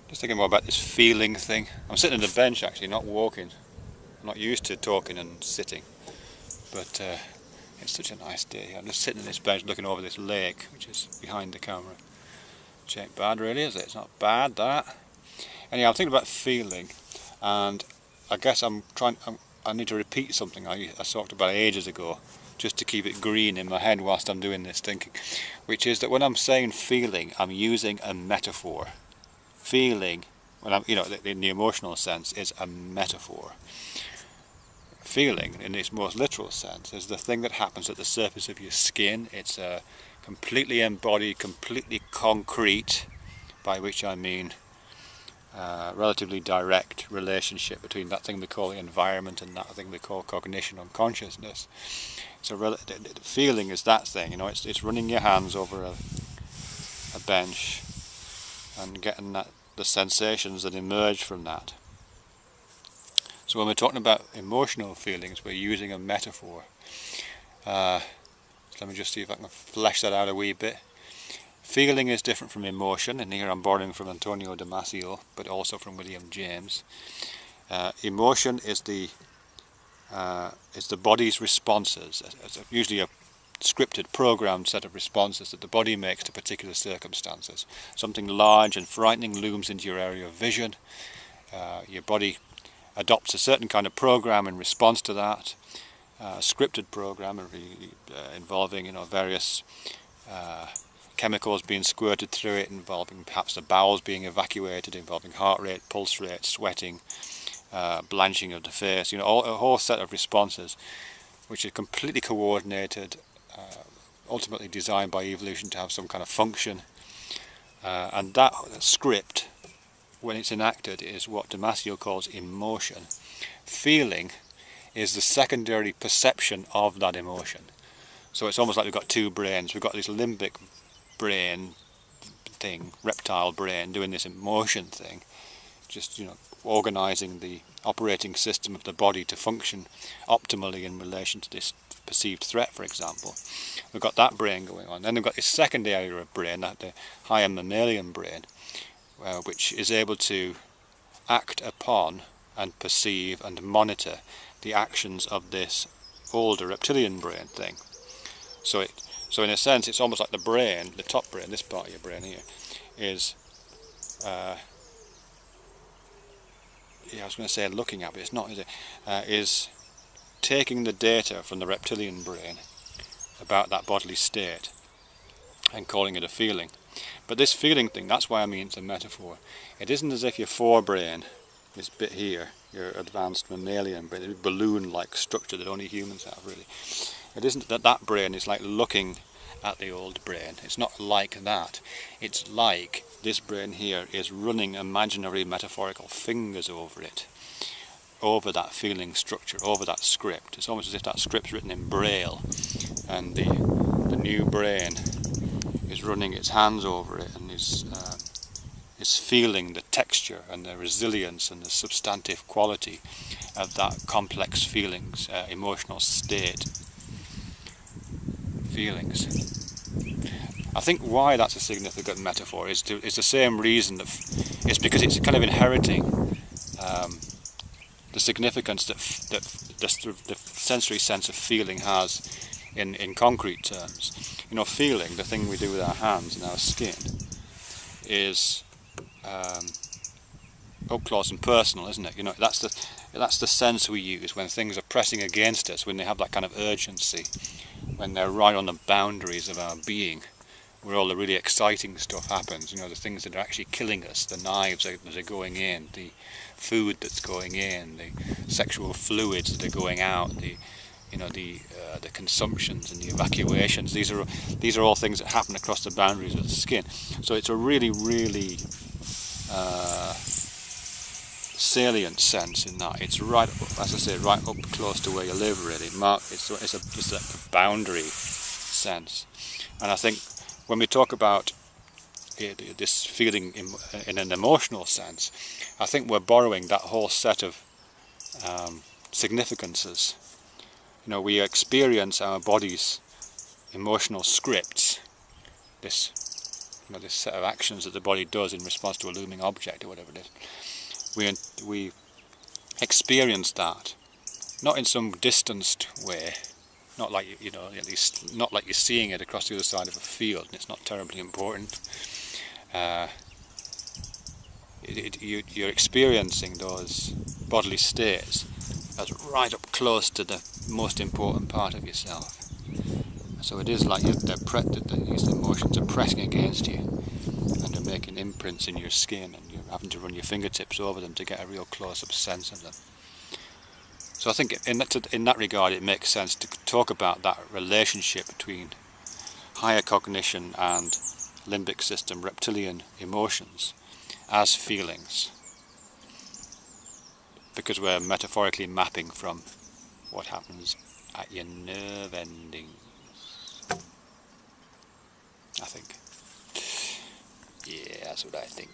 Just thinking more about this feeling thing. I'm sitting on the bench actually, not walking. I'm not used to talking and sitting, but it's such a nice day. I'm just sitting on this bench looking over this lake, which is behind the camera. Which ain't bad really, is it? It's not bad, that. Anyhow, I'm thinking about feeling, and I guess I need to repeat something I talked about ages ago, just to keep it green in my head whilst I'm doing this thinking, which is that when I'm saying feeling, I'm using a metaphor. Feeling, when I'm, in the emotional sense, is a metaphor. Feeling, in its most literal sense, is the thing that happens at the surface of your skin. It's a completely embodied, completely concrete, by which I mean relatively direct relationship between that thing we call the environment and that thing we call cognition and consciousness. So the feeling is that thing, it's running your hands over a bench and getting the sensations that emerge from that. So when we're talking about emotional feelings, we're using a metaphor. So let me just see if I can flesh that out a wee bit. Feeling is different from emotion, and here I'm borrowing from Antonio Damasio, but also from William James. Emotion is the body's responses. It's usually a scripted, programmed set of responses that the body makes to particular circumstances. Something large and frightening looms into your area of vision. Your body adopts a certain kind of program in response to that. A scripted program involving various chemicals being squirted through it, involving perhaps the bowels being evacuated, involving heart rate, pulse rate, sweating, blanching of the face, a whole set of responses which are completely coordinated, ultimately designed by evolution to have some kind of function, and that script, when it's enacted, is what Damasio calls emotion. Feeling is the secondary perception of that emotion. So it's almost like we've got two brains. We've got this limbic brain thing, reptile brain, doing this emotion thing, just organising the operating system of the body to function optimally in relation to this perceived threat, for example. We've got that brain going on. Then we've got this second area of brain, the higher mammalian brain, which is able to act upon and perceive and monitor the actions of this older reptilian brain thing. So in a sense, it's almost like the brain, the top brain, this part of your brain here, is I was going to say looking at, but it's not, is it? Is taking the data from the reptilian brain about that bodily state and calling it a feeling. But this feeling thing, that's why I mean it's a metaphor. It isn't as if your forebrain, this bit here, your advanced mammalian brain, a balloon-like structure that only humans have, really. It isn't that brain is like looking at the old brain. It's not like that. It's like this brain here is running imaginary metaphorical fingers over it, over that feeling structure, over that script. It's almost as if that script's written in braille, and the new brain is running its hands over it and is feeling the texture and the resilience and the substantive quality of that complex feelings, emotional state. Feelings. I think why that's a significant metaphor is the same reason that it's because it's kind of inheriting the significance that the sensory sense of feeling has in concrete terms. Feeling, the thing we do with our hands and our skin, is up close and personal, isn't it? That's the sense we use when things are pressing against us, when they have that kind of urgency, when they're right on the boundaries of our being, where all the really exciting stuff happens, the things that are actually killing us, the knives that are going in, the food that's going in, the sexual fluids that are going out, the consumptions and the evacuations. These are all things that happen across the boundaries of the skin. So it's a really, really salient sense in that it's right, as I say, right up close to where you live. Really, it's a boundary sense, and I think when we talk about this feeling in an emotional sense, I think we're borrowing that whole set of significances. We experience our body's emotional scripts, this this set of actions that the body does in response to a looming object or whatever it is. We experience that, not in some distanced way, not like at least not like you're seeing it across the other side of a field and it's not terribly important. You're experiencing those bodily states as right up close to the most important part of yourself. So it is like these emotions are pressing against you and they're making imprints in your skin, and you're having to run your fingertips over them to get a real close-up sense of them. So I think in that regard it makes sense to talk about that relationship between higher cognition and limbic system, reptilian emotions, as feelings, because we're metaphorically mapping from what happens at your nerve endings, I think. Yeah, that's what I think.